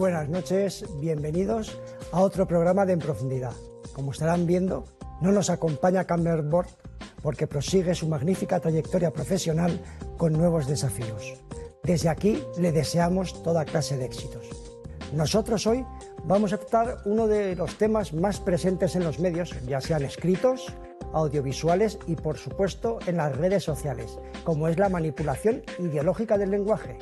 buenas noches, bienvenidos a otro programa de En Profundidad. Como estarán viendo, no nos acompaña Campbell Board porque prosigue su magnífica trayectoria profesional con nuevos desafíos. Desde aquí le deseamos toda clase de éxitos. Nosotros hoy vamos a tratar uno de los temas más presentes en los medios, ya sean escritos, audiovisuales y, por supuesto, en las redes sociales, como es la manipulación ideológica del lenguaje.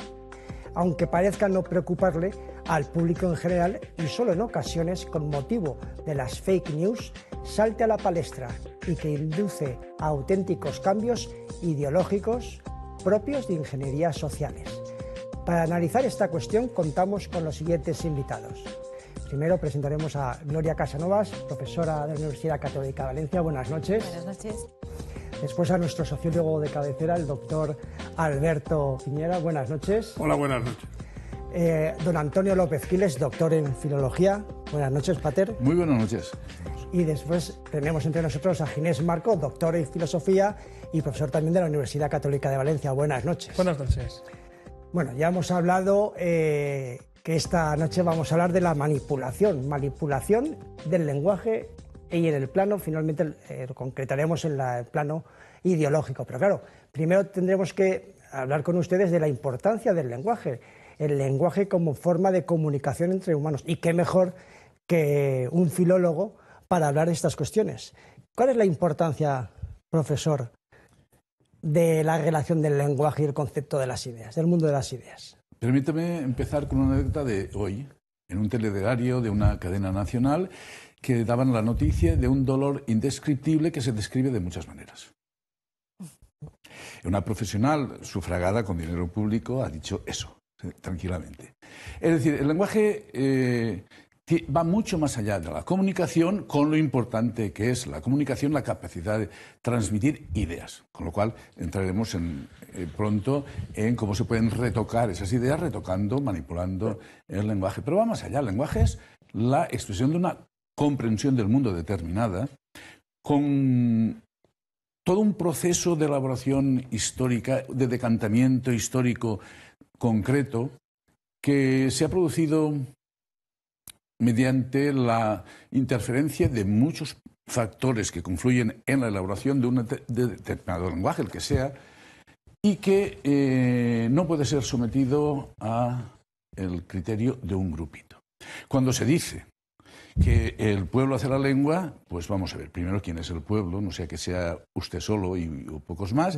Aunque parezca no preocuparle al público en general y solo en ocasiones, con motivo de las fake news, salte a la palestra y que induce a auténticos cambios ideológicos propios de ingenierías sociales. Para analizar esta cuestión contamos con los siguientes invitados. Primero presentaremos a Gloria Casanovas, profesora de la Universidad Católica de Valencia. Buenas noches. Buenas noches. Después a nuestro sociólogo de cabecera, el doctor Alberto Piñera. Buenas noches. Hola, buenas noches. Don Antonio López Quiles, doctor en Filología. Buenas noches, pater. Muy buenas noches. Y después tenemos entre nosotros a Ginés Marco, doctor en Filosofía y profesor también de la Universidad Católica de Valencia. Buenas noches. Buenas noches. Bueno, ya hemos hablado que esta noche vamos a hablar de la manipulación del lenguaje y en el plano, finalmente lo concretaremos en el plano ideológico. Pero claro, primero tendremos que hablar con ustedes de la importancia del lenguaje, el lenguaje como forma de comunicación entre humanos. Y qué mejor que un filólogo para hablar de estas cuestiones. ¿Cuál es la importancia, profesor, de la relación del lenguaje y el concepto de las ideas, del mundo de las ideas? Permítame empezar con una anécdota de hoy, en un telediario de una cadena nacional, que daban la noticia de un dolor indescriptible que se describe de muchas maneras. Una profesional sufragada con dinero público ha dicho eso, tranquilamente. Es decir, el lenguaje va mucho más allá de la comunicación, con lo importante que es la comunicación, la capacidad de transmitir ideas. Con lo cual entraremos pronto en cómo se pueden retocar esas ideas, retocando, manipulando el lenguaje. Pero va más allá. El lenguaje es la expresión de una comprensión del mundo determinada, con todo un proceso de elaboración histórica, de decantamiento histórico concreto, que se ha producido mediante la interferencia de muchos factores que confluyen en la elaboración de un determinado lenguaje, el que sea, y que no puede ser sometido al criterio de un grupito. Cuando se dice que el pueblo hace la lengua, pues vamos a ver, primero quién es el pueblo, no sea que sea usted solo o pocos más.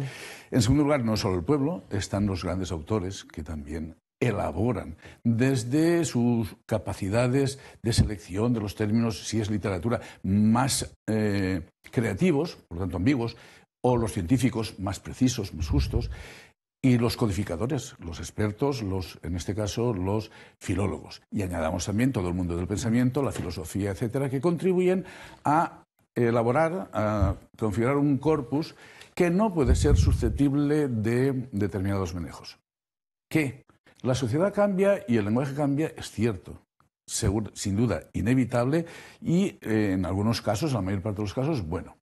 En segundo lugar, no solo el pueblo, están los grandes autores que también elaboran desde sus capacidades de selección de los términos, si es literatura, más creativos, por lo tanto ambiguos, o los científicos más precisos, más justos, y los codificadores, los expertos, en este caso los filólogos. Y añadamos también todo el mundo del pensamiento, la filosofía, etcétera, que contribuyen a elaborar, a configurar un corpus que no puede ser susceptible de determinados manejos. ¿Qué? La sociedad cambia y el lenguaje cambia, es cierto, sin duda inevitable, y en algunos casos, en la mayor parte de los casos, bueno.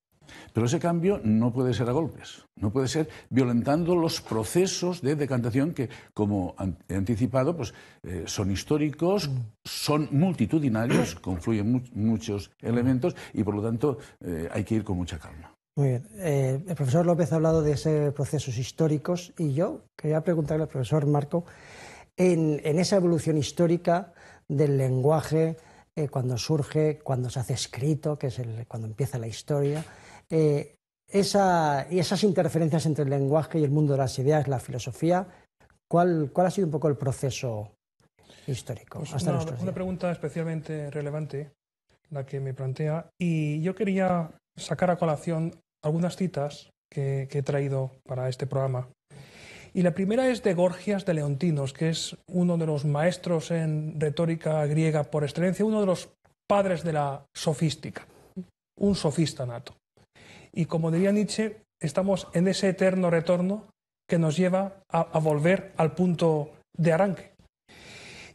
Pero ese cambio no puede ser a golpes, no puede ser violentando los procesos de decantación que, como he anticipado, pues, son históricos, son multitudinarios, confluyen muchos elementos y, por lo tanto, hay que ir con mucha calma. Muy bien. El profesor López ha hablado de esos procesos históricos y yo quería preguntarle al profesor Marco, en esa evolución histórica del lenguaje, cuando surge, cuando se hace escrito, que es cuando empieza la historia, esas interferencias entre el lenguaje y el mundo de las ideas, la filosofía, ¿cuál ha sido un poco el proceso histórico? Pues hasta nuestros días? Una pregunta especialmente relevante, la que me plantea, y yo quería sacar a colación algunas citas que he traído para este programa. Y la primera es de Gorgias de Leontinos, que es uno de los maestros en retórica griega por excelencia, uno de los padres de la sofística, un sofista nato. Y como diría Nietzsche, estamos en ese eterno retorno que nos lleva a volver al punto de arranque.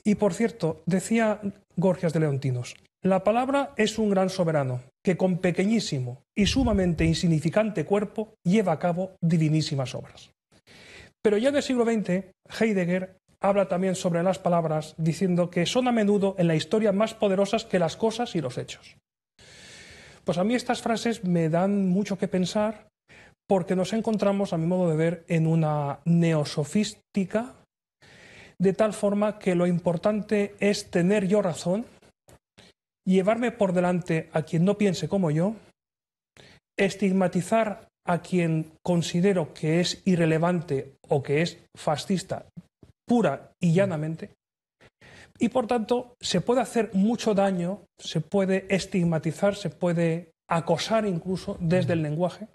Y por cierto, decía Gorgias de Leontinos, la palabra es un gran soberano que con pequeñísimo y sumamente insignificante cuerpo lleva a cabo divinísimas obras. Pero ya en el siglo XX, Heidegger habla también sobre las palabras, diciendo que son a menudo en la historia más poderosas que las cosas y los hechos. Pues a mí estas frases me dan mucho que pensar, porque nos encontramos, a mi modo de ver, en una neosofística, de tal forma que lo importante es tener yo razón, llevarme por delante a quien no piense como yo, estigmatizar a quien considero que es irrelevante o que es fascista pura y llanamente, y por tanto se puede hacer mucho daño, se puede estigmatizar, se puede acosar incluso desde el lenguaje,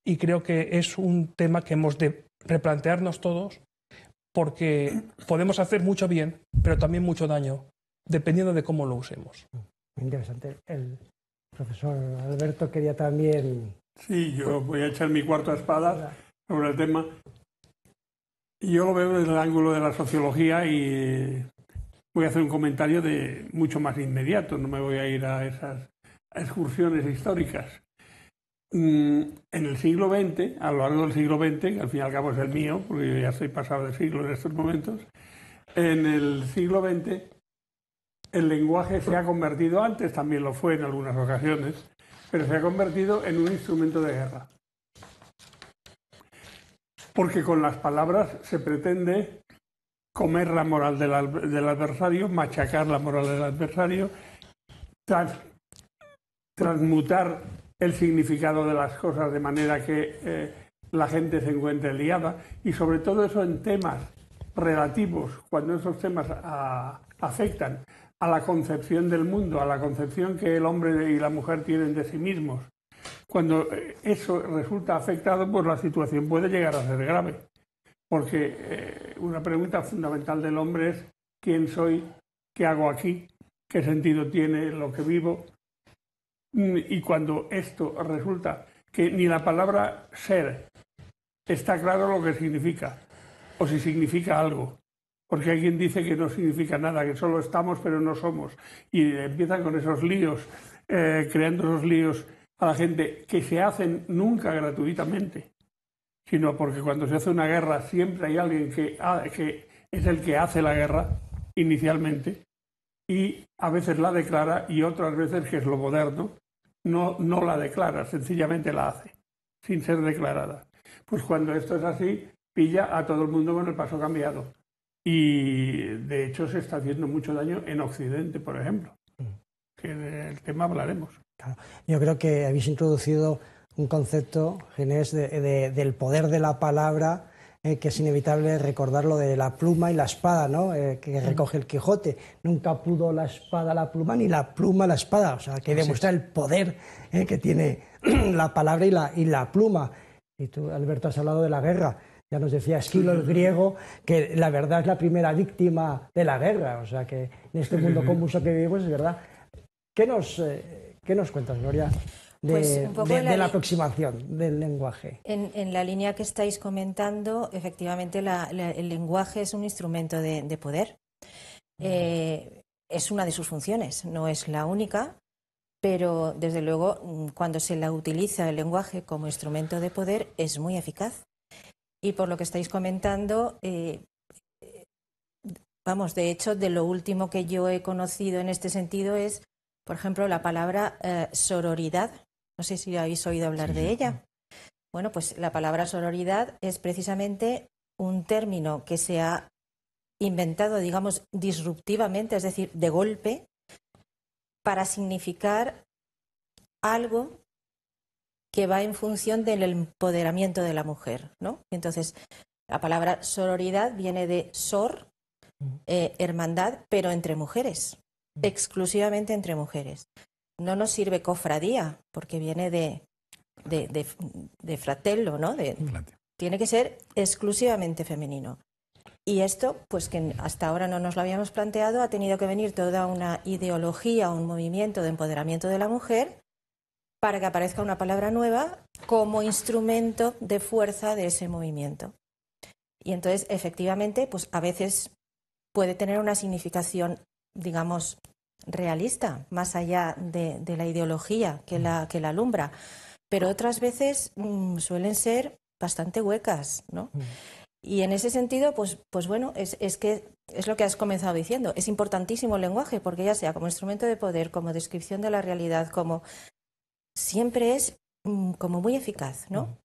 y creo que es un tema que hemos de replantearnos todos, porque podemos hacer mucho bien, pero también mucho daño, dependiendo de cómo lo usemos. Muy interesante. El profesor Alberto quería también... Sí, yo voy a echar mi cuarta espada sobre el tema. Yo lo veo desde el ángulo de la sociología y voy a hacer un comentario de mucho más inmediato, no me voy a ir a esas excursiones históricas. En el siglo XX, a lo largo del siglo XX, que al fin y al cabo es el mío, porque yo ya estoy pasado de siglo en estos momentos, en el siglo XX el lenguaje se ha convertido, antes también lo fue en algunas ocasiones, pero se ha convertido en un instrumento de guerra. Porque con las palabras se pretende comer la moral del adversario, machacar la moral del adversario, transmutar el significado de las cosas de manera que la gente se encuentre liada, y sobre todo eso en temas relativos, cuando esos temas afectan a la concepción del mundo, a la concepción que el hombre y la mujer tienen de sí mismos. Cuando eso resulta afectado, pues la situación puede llegar a ser grave. Porque una pregunta fundamental del hombre es ¿quién soy? ¿Qué hago aquí? ¿Qué sentido tiene lo que vivo? Y cuando esto resulta que ni la palabra ser está claro lo que significa, o si significa algo, porque hay quien dice que no significa nada, que solo estamos pero no somos, y empiezan con esos líos, creando esos líos a la gente que se hacen nunca gratuitamente, sino porque cuando se hace una guerra siempre hay alguien que es el que hace la guerra inicialmente, y a veces la declara y otras veces, que es lo moderno, no la declara, sencillamente la hace, sin ser declarada. Pues cuando esto es así, pilla a todo el mundo con el paso cambiado. Y de hecho se está haciendo mucho daño en Occidente, por ejemplo, que del tema hablaremos. Claro. Yo creo que habéis introducido un concepto, Ginés, del poder de la palabra, que es inevitable recordar lo de la pluma y la espada, ¿no? Que recoge el Quijote. Nunca pudo la espada la pluma, ni la pluma la espada. O sea, que demuestra el poder que tiene la palabra y la pluma. Y tú, Alberto, has hablado de la guerra. Ya nos decía Esquilo, el griego, que la verdad es la primera víctima de la guerra. O sea, que en este mundo convulso que vivimos, es verdad. ¿Qué nos cuentas, Gloria, de la aproximación del lenguaje? En la línea que estáis comentando, efectivamente el lenguaje es un instrumento de poder. Es una de sus funciones, no es la única, pero desde luego cuando se la utiliza el lenguaje como instrumento de poder es muy eficaz. Y por lo que estáis comentando, vamos, de hecho, de lo último que yo he conocido en este sentido es, por ejemplo, la palabra sororidad. No sé si habéis oído hablar de ella. Bueno, pues la palabra sororidad es precisamente un término que se ha inventado, digamos, disruptivamente, es decir, de golpe, para significar algo que va en función del empoderamiento de la mujer, ¿no? Entonces, la palabra sororidad viene de sor, hermandad, pero entre mujeres, exclusivamente entre mujeres. No nos sirve cofradía, porque viene de fratello, ¿no? Tiene que ser exclusivamente femenino. Y esto, pues que hasta ahora no nos lo habíamos planteado, ha tenido que venir toda una ideología, un movimiento de empoderamiento de la mujer para que aparezca una palabra nueva como instrumento de fuerza de ese movimiento. Y entonces, efectivamente, pues a veces puede tener una significación, digamos, realista, más allá de la ideología que la alumbra, pero otras veces suelen ser bastante huecas, ¿no? Y en ese sentido, pues bueno, es que es lo que has comenzado diciendo. Es importantísimo el lenguaje, porque ya sea como instrumento de poder, como descripción de la realidad, como siempre es como muy eficaz, ¿no?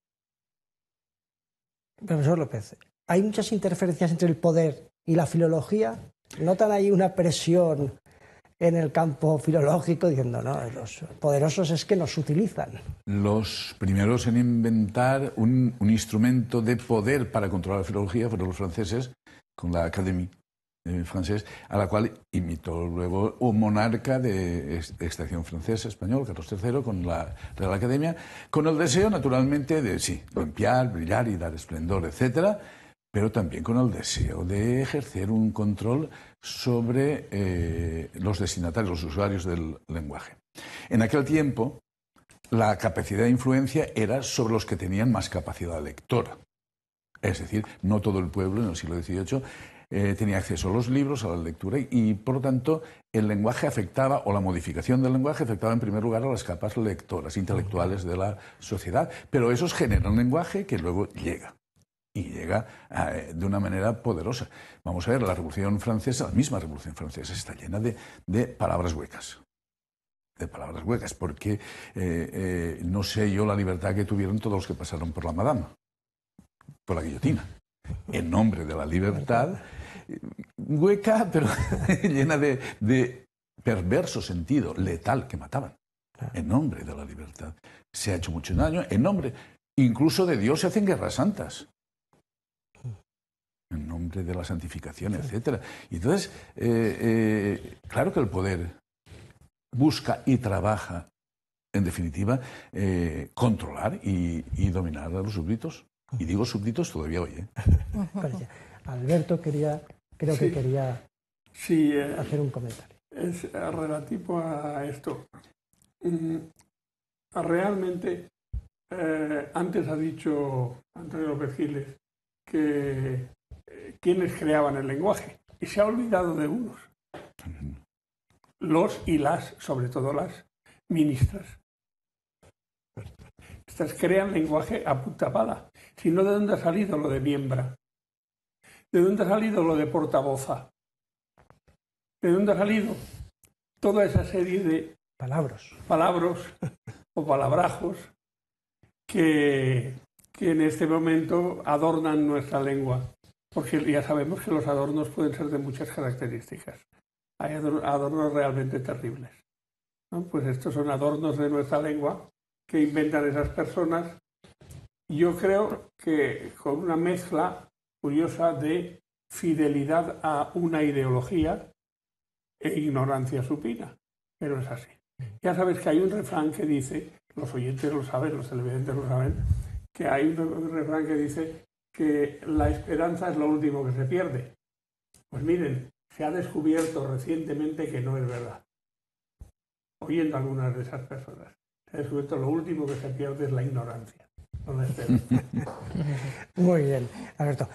Profesor López, ¿hay muchas interferencias entre el poder y la filología? ¿Notan ahí una presión en el campo filológico diciendo, no, los poderosos es que nos utilizan? Los primeros en inventar un instrumento de poder para controlar la filología fueron los franceses, con la Académie francés, a la cual imitó luego un monarca de extracción francesa, español, Carlos III, con la Real Academia, con el deseo, naturalmente, de, sí, limpiar, brillar y dar esplendor, etcétera, pero también con el deseo de ejercer un control sobre los destinatarios, los usuarios del lenguaje. En aquel tiempo, la capacidad de influencia era sobre los que tenían más capacidad lectora. Es decir, no todo el pueblo en el siglo XVIII tenía acceso a los libros, a la lectura, y por lo tanto el lenguaje afectaba, o la modificación del lenguaje afectaba en primer lugar a las capas lectoras, intelectuales de la sociedad, pero esos generan lenguaje que luego llega. Y llega de una manera poderosa. Vamos a ver, la Revolución Francesa, la misma Revolución Francesa, está llena de palabras huecas. De palabras huecas, porque no sé yo la libertad que tuvieron todos los que pasaron por la Madame, por la guillotina. En nombre de la libertad, hueca, pero llena de perverso sentido, letal, que mataban. En nombre de la libertad. Se ha hecho mucho daño, en nombre, incluso de Dios se hacen guerras santas. En nombre de la santificación, etc. Y entonces, claro que el poder busca y trabaja, en definitiva, controlar y dominar a los súbditos. Y digo súbditos todavía hoy. Alberto creo que quería hacer un comentario. Es relativo a esto. Realmente, antes ha dicho Antonio López Giles que quienes creaban el lenguaje, y se ha olvidado de unos. Los y las, sobre todo las ministras. Estas crean lenguaje a punta pala. Si no, ¿de dónde ha salido lo de miembra? ¿De dónde ha salido lo de portavoza? ¿De dónde ha salido toda esa serie de palabras o palabrajos que en este momento adornan nuestra lengua? Porque ya sabemos que los adornos pueden ser de muchas características. Hay adornos realmente terribles, ¿no? Pues estos son adornos de nuestra lengua que inventan esas personas. Yo creo que con una mezcla curiosa de fidelidad a una ideología e ignorancia supina, pero es así. Ya sabes que hay un refrán que dice, los oyentes lo saben, los televidentes lo saben, que hay un refrán que dice que la esperanza es lo último que se pierde. Pues miren, se ha descubierto recientemente que no es verdad. Oyendo a algunas de esas personas, se ha descubierto lo último que se pierde es la ignorancia. Muy bien, Alberto.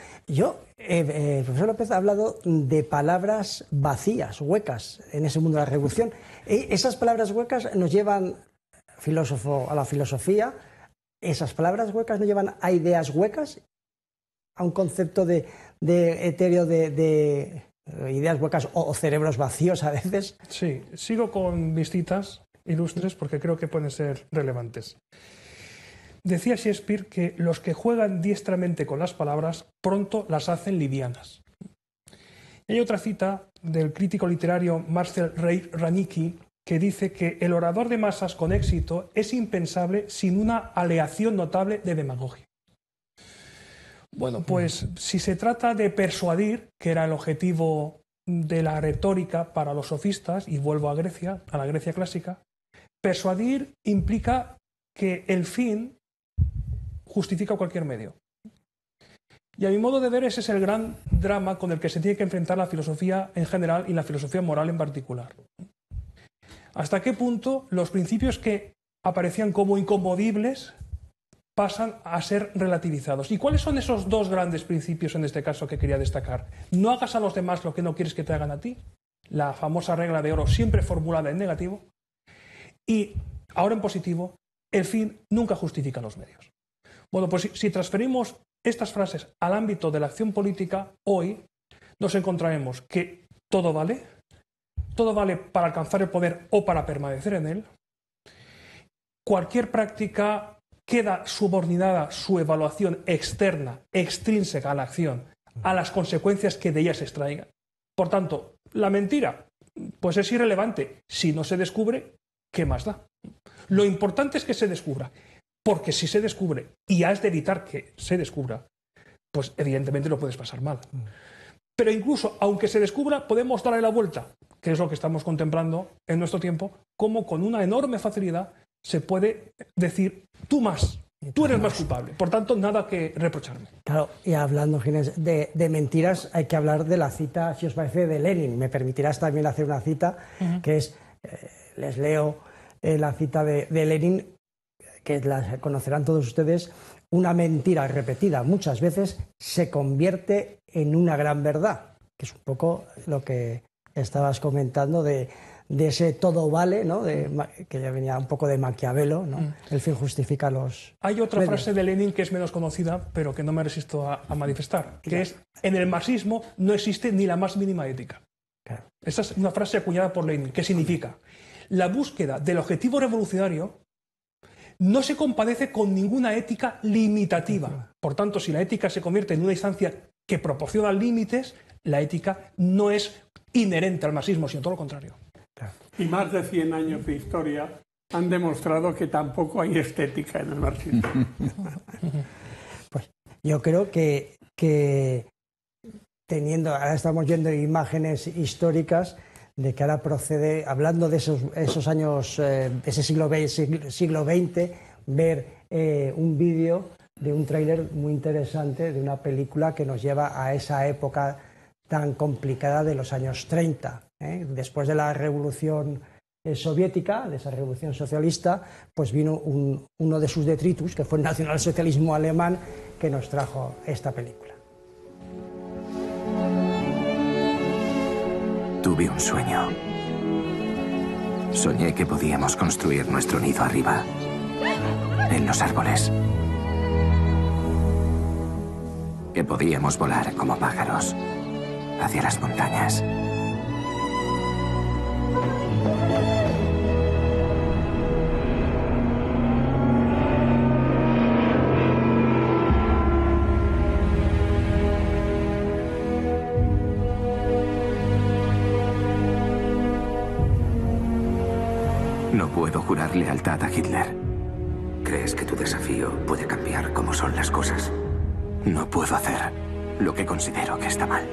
El profesor López ha hablado de palabras vacías, huecas, en ese mundo de la revolución. Esas palabras huecas nos llevan, a la filosofía. Esas palabras huecas nos llevan a ideas huecas, a un concepto de etéreo de ideas huecas o cerebros vacíos a veces. Sí, sigo con mis citas ilustres porque creo que pueden ser relevantes. Decía Shakespeare que los que juegan diestramente con las palabras pronto las hacen livianas. Y hay otra cita del crítico literario Marcel Ranicki que dice que el orador de masas con éxito es impensable sin una aleación notable de demagogia. Bueno, pues si se trata de persuadir, que era el objetivo de la retórica para los sofistas, y vuelvo a Grecia, a la Grecia clásica, persuadir implica que el fin justifica cualquier medio. Y a mi modo de ver ese es el gran drama con el que se tiene que enfrentar la filosofía en general y la filosofía moral en particular. ¿Hasta qué punto los principios que aparecían como inconmovibles pasan a ser relativizados? ¿Y cuáles son esos dos grandes principios en este caso que quería destacar? No hagas a los demás lo que no quieres que te hagan a ti, la famosa regla de oro siempre formulada en negativo, y ahora en positivo, el fin nunca justifica los medios. Bueno, pues si transferimos estas frases al ámbito de la acción política, hoy nos encontraremos que todo vale para alcanzar el poder o para permanecer en él. Cualquier práctica queda subordinada su evaluación externa, extrínseca a la acción, a las consecuencias que de ella se extraigan. Por tanto, la mentira, pues es irrelevante. Si no se descubre, ¿qué más da? Lo importante es que se descubra, porque si se descubre y has de evitar que se descubra, pues evidentemente lo puedes pasar mal. Pero incluso, aunque se descubra, podemos darle la vuelta, que es lo que estamos contemplando en nuestro tiempo, como con una enorme facilidad se puede decir tú más, tú eres más culpable, por tanto nada que reprocharme. Claro, y hablando, Ginés, de mentiras, hay que hablar de la cita, si os parece, de Lenin. Me permitirás también hacer una cita, que es, les leo la cita de Lenin, que la conocerán todos ustedes: una mentira repetida muchas veces se convierte en una gran verdad, que es un poco lo que estabas comentando de ese todo vale, ¿no? Que ya venía un poco de Maquiavelo, ¿no? El fin justifica los Hay otra medios. frase de Lenin que es menos conocida, pero que no me resisto a manifestar, que es: en el marxismo no existe ni la más mínima ética. Claro. Esa es una frase acuñada por Lenin, que significa: la búsqueda del objetivo revolucionario no se compadece con ninguna ética limitativa. Por tanto, si la ética se convierte en una instancia que proporciona límites, la ética no es inherente al marxismo, sino todo lo contrario. Y más de 100 años de historia han demostrado que tampoco hay estética en el marxismo. Pues yo creo que teniendo, ahora estamos viendo imágenes históricas de que ahora procede, hablando de esos años, ese siglo XX, ver un vídeo de un tráiler muy interesante de una película que nos lleva a esa época tan complicada de los años 30. Después de la revolución soviética, de esa revolución socialista, pues vino uno de sus detritus, que fue el nacionalsocialismo alemán, que nos trajo esta película. Tuve un sueño. Soñé que podíamos construir nuestro nido arriba, en los árboles. Que podíamos volar como pájaros hacia las montañas. No puedo jurar lealtad a Hitler. ¿Crees que tu desafío puede cambiar cómo son las cosas? No puedo hacer lo que considero que está mal.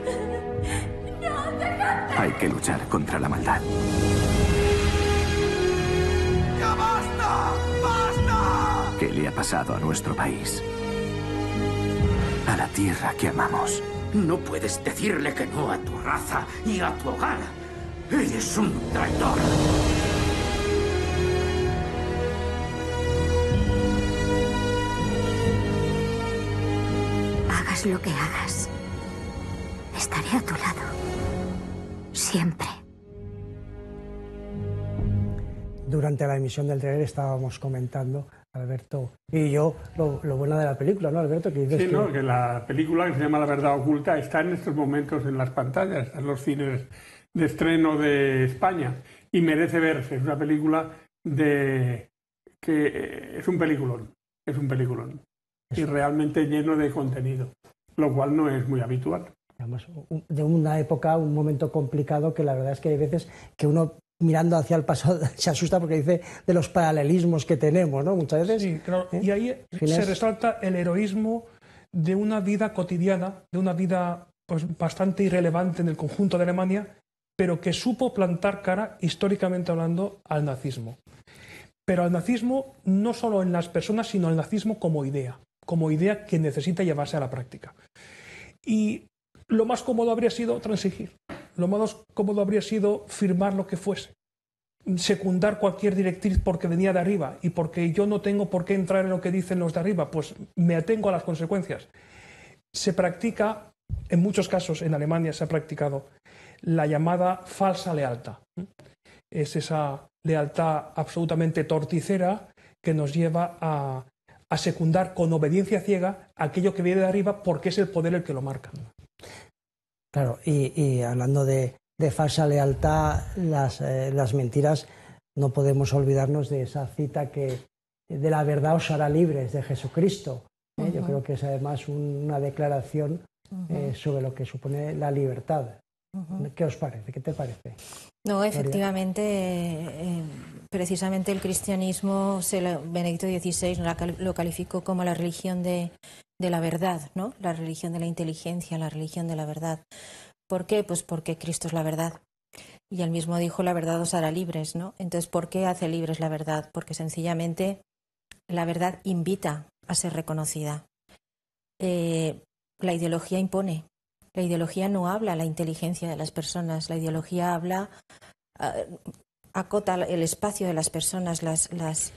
Hay que luchar contra la maldad. ¡Ya basta! ¡Basta! ¿Qué le ha pasado a nuestro país? A la tierra que amamos. No puedes decirle que no a tu raza y a tu hogar. Eres un traidor. Hagas lo que hagas, estaré a tu lado. Siempre. Durante la emisión del trailer estábamos comentando, Alberto y yo, lo bueno de la película, ¿no, Alberto? Que dices Sí, ¿no? Que la película, que se llama La verdad oculta, está en estos momentos en las pantallas, en los cines de estreno de España, y merece verse. Es una película que es un peliculón, y realmente lleno de contenido, lo cual no es muy habitual. Además, de una época, un momento complicado, que la verdad es que hay veces que uno, mirando hacia el pasado, se asusta porque dice de los paralelismos que tenemos, ¿no? Muchas veces. Sí, claro. Y ahí se resalta el heroísmo de una vida cotidiana, de una vida pues bastante irrelevante en el conjunto de Alemania, pero que supo plantar cara, históricamente hablando, al nazismo. Pero al nazismo no solo en las personas, sino al nazismo como idea que necesita llevarse a la práctica. Y lo más cómodo habría sido transigir, lo más cómodo habría sido firmar lo que fuese, secundar cualquier directriz porque venía de arriba y porque yo no tengo por qué entrar en lo que dicen los de arriba, pues me atengo a las consecuencias. Se practica, en muchos casos en Alemania se ha practicado la llamada falsa lealtad. Es esa lealtad absolutamente torticera que nos lleva a secundar con obediencia ciega aquello que viene de arriba porque es el poder el que lo marca. Claro, y hablando de falsa lealtad, las mentiras, no podemos olvidarnos de esa cita que de la verdad os hará libres, de Jesucristo. Yo creo que es además una declaración sobre lo que supone la libertad. ¿Qué os parece? ¿Qué te parece? No, efectivamente, precisamente el cristianismo, Benedicto XVI lo calificó como la religión de la verdad, ¿no? La religión de la inteligencia, la religión de la verdad. ¿Por qué? Pues porque Cristo es la verdad. Y él mismo dijo, la verdad os hará libres, ¿no? Entonces, ¿por qué hace libres la verdad? Porque sencillamente la verdad invita a ser reconocida. La ideología impone. La ideología no habla a la inteligencia de las personas. La ideología habla, acota el espacio de las personas, las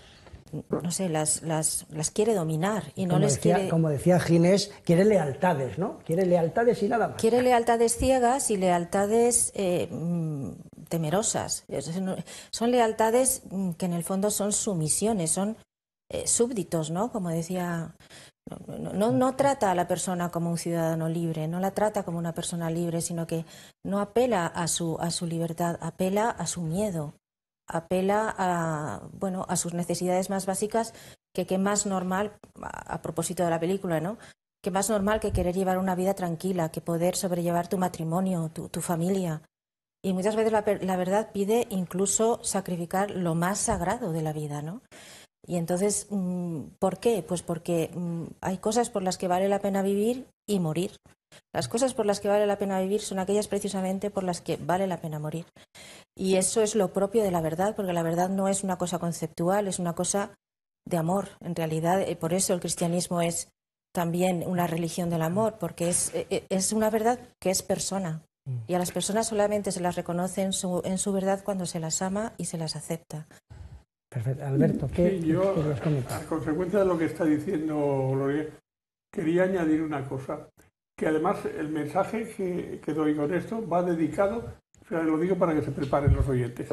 quiere dominar y no les quiere. Como decía Ginés, quiere lealtades, ¿no? Quiere lealtades y nada más. Quiere lealtades ciegas y lealtades temerosas. Son lealtades que en el fondo son sumisiones, son súbditos, ¿no? Como decía. No trata a la persona como un ciudadano libre, no la trata como una persona libre, sino que no apela a su libertad, apela a su miedo, apela a sus necesidades más básicas, que más normal, a propósito de la película, ¿no? Que más normal que querer llevar una vida tranquila, que poder sobrellevar tu matrimonio, tu familia. Y muchas veces la verdad pide incluso sacrificar lo más sagrado de la vida, ¿no? Y entonces, ¿por qué? Pues porque hay cosas por las que vale la pena vivir y morir. Las cosas por las que vale la pena vivir son aquellas precisamente por las que vale la pena morir. Y eso es lo propio de la verdad, porque la verdad no es una cosa conceptual, es una cosa de amor. En realidad, por eso el cristianismo es también una religión del amor, porque es una verdad que es persona. Y a las personas solamente se las reconoce en su verdad cuando se las ama y se las acepta. Perfecto. Alberto, ¿qué querías comentar? A consecuencia de lo que está diciendo Gloria, quería añadir una cosa, que además el mensaje que doy con esto va dedicado, o sea, lo digo para que se preparen los oyentes,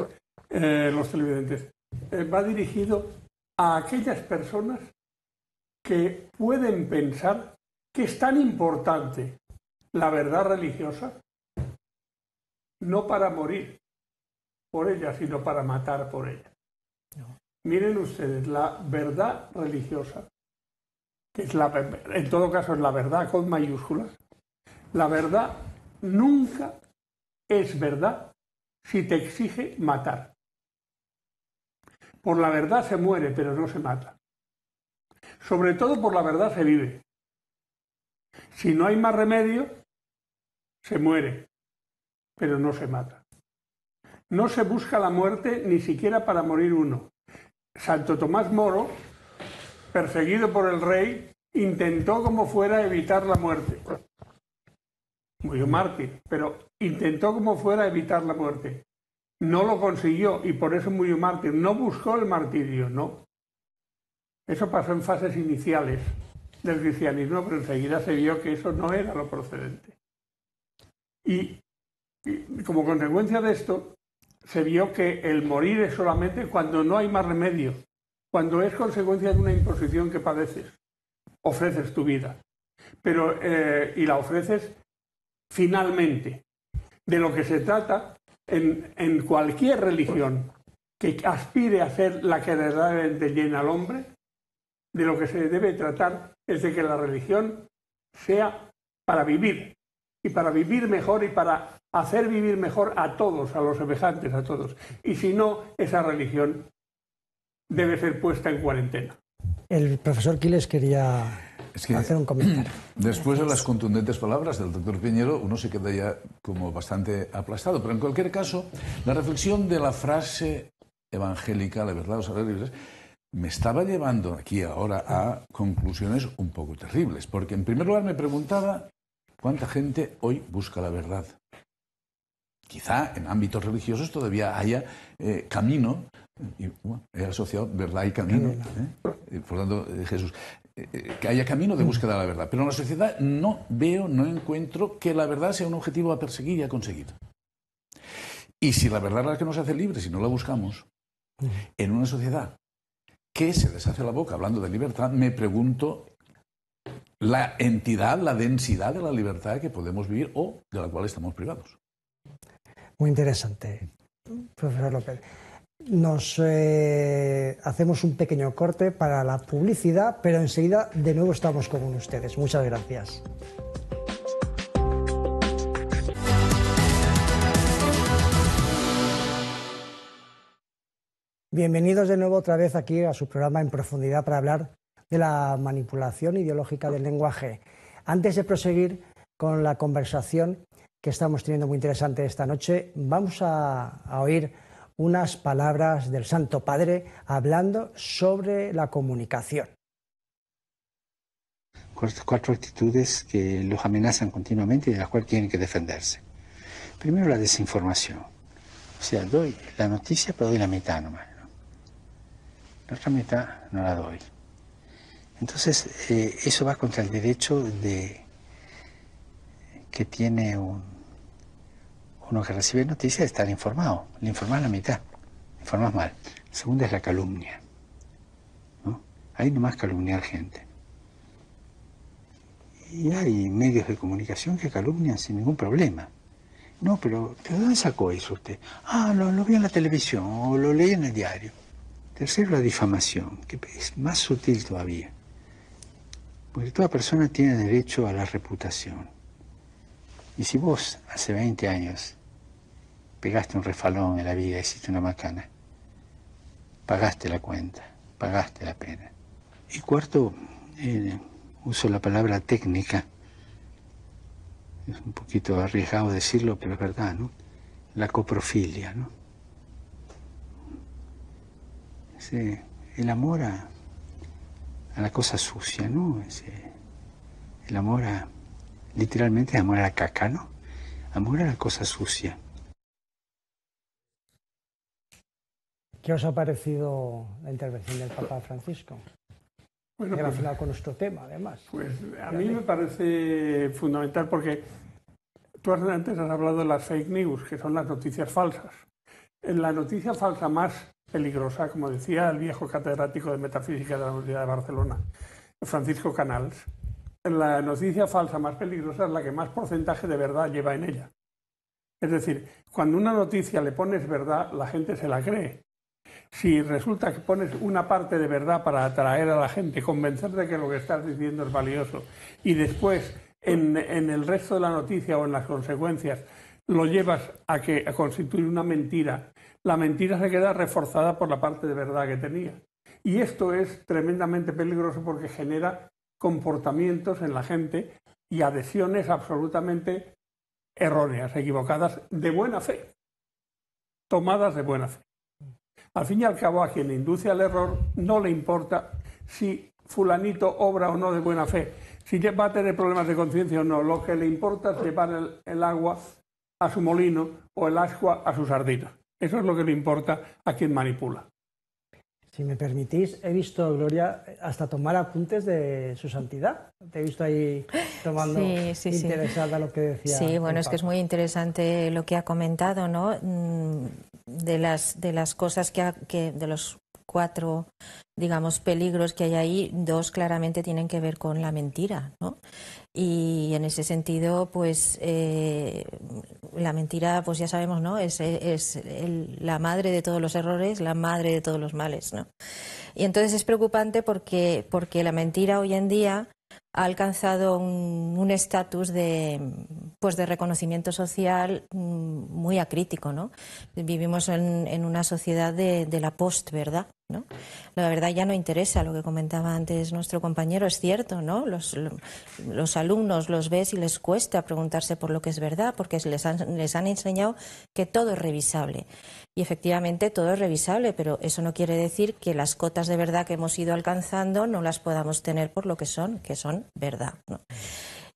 los televidentes, va dirigido a aquellas personas que pueden pensar que es tan importante la verdad religiosa, no para morir por ella, sino para matar por ella. Miren ustedes, la verdad religiosa, que es en todo caso es la verdad con mayúsculas, la verdad nunca es verdad si te exige matar. Por la verdad se muere, pero no se mata. Sobre todo por la verdad se vive. Si no hay más remedio, se muere, pero no se mata. No se busca la muerte ni siquiera para morir uno. Santo Tomás Moro, perseguido por el rey, intentó como fuera evitar la muerte. Murió mártir, pero intentó como fuera evitar la muerte. No lo consiguió y por eso murió mártir. No buscó el martirio, no. Eso pasó en fases iniciales del cristianismo, pero enseguida se vio que eso no era lo procedente. Y como consecuencia de esto, se vio que el morir es solamente cuando no hay más remedio, cuando es consecuencia de una imposición que padeces. Ofreces tu vida, y la ofreces finalmente. De lo que se trata en cualquier religión que aspire a ser la que verdaderamente llena al hombre, de lo que se debe tratar es de que la religión sea para vivir, y para vivir mejor y para hacer vivir mejor a todos, a los semejantes, a todos. Y si no, esa religión debe ser puesta en cuarentena. El profesor Quiles quería hacer un comentario. Después de las contundentes palabras del doctor Piñero, uno se queda ya como bastante aplastado. Pero en cualquier caso, la reflexión de la frase evangélica, la verdad os hará libres, me estaba llevando aquí ahora a conclusiones un poco terribles. Porque en primer lugar me preguntaba cuánta gente hoy busca la verdad. Quizá en ámbitos religiosos todavía haya camino, y, he asociado verdad y camino, por tanto, Jesús, que haya camino de búsqueda de la verdad. Pero en la sociedad no encuentro que la verdad sea un objetivo a perseguir y a conseguir. Y si la verdad es la que nos hace libres y no la buscamos, en una sociedad que se deshace la boca hablando de libertad, me pregunto la entidad, la densidad de la libertad que podemos vivir o de la cual estamos privados. Muy interesante, profesor López. Nos hacemos un pequeño corte para la publicidad, pero enseguida de nuevo estamos con ustedes. Muchas gracias. Bienvenidos de nuevo otra vez aquí a su programa En Profundidad para hablar de la manipulación ideológica del lenguaje. Antes de proseguir con la conversación que estamos teniendo muy interesante esta noche, vamos a oír unas palabras del Santo Padre hablando sobre la comunicación. Cuatro actitudes que los amenazan continuamente y de las cuales tienen que defenderse. Primero, la desinformación. O sea, doy la noticia, pero doy la mitad nomás, ¿no? La otra mitad no la doy. Entonces, eso va contra el derecho que tiene uno que recibe noticias de estar informado. Le informas la mitad, le informas mal. La segunda es la calumnia, ¿no? Hay nomás calumniar gente. Y hay medios de comunicación que calumnian sin ningún problema. No, pero ¿de dónde sacó eso usted? Ah, lo vi en la televisión o lo leí en el diario. Tercero, la difamación, que es más sutil todavía. Porque toda persona tiene derecho a la reputación. Y si vos hace 20 años pegaste un refalón en la vida, hiciste una macana, pagaste la cuenta, pagaste la pena. Y cuarto, uso la palabra técnica. Es un poquito arriesgado decirlo, pero es verdad, ¿no? La coprofilia, ¿no? El amor a la cosa sucia, ¿no? El amor literalmente amor a la caca, ¿no? Amor a la cosa sucia. ¿Qué os ha parecido la intervención del Papa Francisco? Bueno, relacionado con nuestro tema, además. Pues a mí me parece fundamental porque tú antes has hablado de las fake news, que son las noticias falsas. En la noticia falsa más peligrosa, como decía el viejo catedrático de Metafísica de la Universidad de Barcelona, Francisco Canals, la noticia falsa más peligrosa es la que más porcentaje de verdad lleva en ella. Es decir, cuando una noticia le pones verdad, la gente se la cree. Si resulta que pones una parte de verdad para atraer a la gente, convencer de que lo que estás diciendo es valioso, y después en el resto de la noticia o en las consecuencias lo llevas a constituir una mentira, la mentira se queda reforzada por la parte de verdad que tenía. Y esto es tremendamente peligroso porque genera comportamientos en la gente y adhesiones absolutamente erróneas, equivocadas, de buena fe, tomadas de buena fe. Al fin y al cabo, a quien induce al error no le importa si fulanito obra o no de buena fe, si va a tener problemas de conciencia o no. Lo que le importa es llevar el agua a su molino o el ascua a su sardina. Eso es lo que le importa a quien manipula. Si me permitís, he visto, Gloria, hasta tomar apuntes de su santidad. Te he visto ahí tomando, interesada lo que decía. Sí, bueno, es que es muy interesante lo que ha comentado, ¿no? De las cosas de los 4, digamos, peligros que hay ahí, 2 claramente tienen que ver con la mentira, ¿no? Y en ese sentido, pues la mentira, pues ya sabemos, ¿no? Es la madre de todos los errores, la madre de todos los males, ¿no? Y entonces es preocupante porque la mentira hoy en día ha alcanzado un estatus de reconocimiento social muy acrítico, ¿no? Vivimos en una sociedad de la postverdad, ¿no? La verdad ya no interesa, lo que comentaba antes nuestro compañero, es cierto, ¿no? Los alumnos los ves y les cuesta preguntarse por lo que es verdad, porque les han enseñado que todo es revisable. Y efectivamente todo es revisable, pero eso no quiere decir que las cotas de verdad que hemos ido alcanzando no las podamos tener por lo que son verdad, ¿no?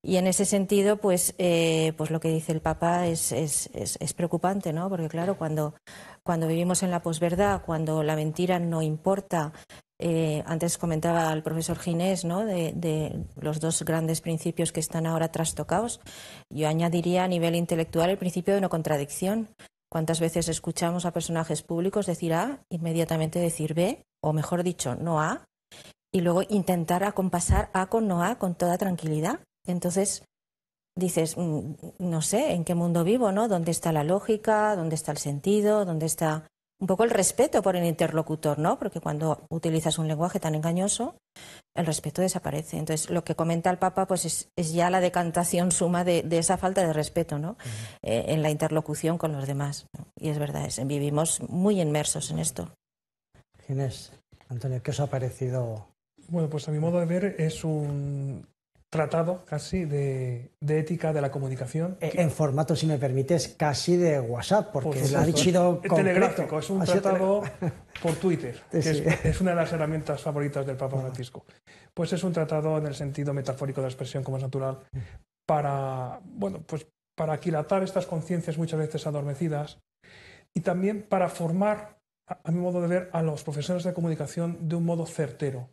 Y en ese sentido, pues lo que dice el Papa es preocupante, ¿no? Porque claro, cuando vivimos en la posverdad, cuando la mentira no importa, antes comentaba el profesor Ginés, ¿no? de los 2 grandes principios que están ahora trastocados. Yo añadiría a nivel intelectual el principio de no contradicción. ¿Cuántas veces escuchamos a personajes públicos decir A, inmediatamente decir B, o mejor dicho, no A, y luego intentar acompasar A con no A con toda tranquilidad. Entonces dices, no sé en qué mundo vivo, ¿no? ¿Dónde está la lógica? ¿Dónde está el sentido? ¿Dónde está un poco el respeto por el interlocutor, ¿no? Porque cuando utilizas un lenguaje tan engañoso, el respeto desaparece. Entonces, lo que comenta el Papa pues es ya la decantación suma de esa falta de respeto, ¿no? En la interlocución con los demás, ¿no? Y es verdad, vivimos muy inmersos en esto. Ginés, Antonio, ¿qué os ha parecido? Bueno, pues a mi modo de ver es un tratado casi de ética de la comunicación. En formato, si me permites, casi de WhatsApp, porque lo ha dicho telegráfico, es un tratado por Twitter, que sí. es una de las herramientas favoritas del Papa Francisco. Pues es un tratado en el sentido metafórico de la expresión, como es natural, para, bueno, pues para aquilatar estas conciencias muchas veces adormecidas y también para formar, a mi modo de ver, a los profesores de comunicación de un modo certero.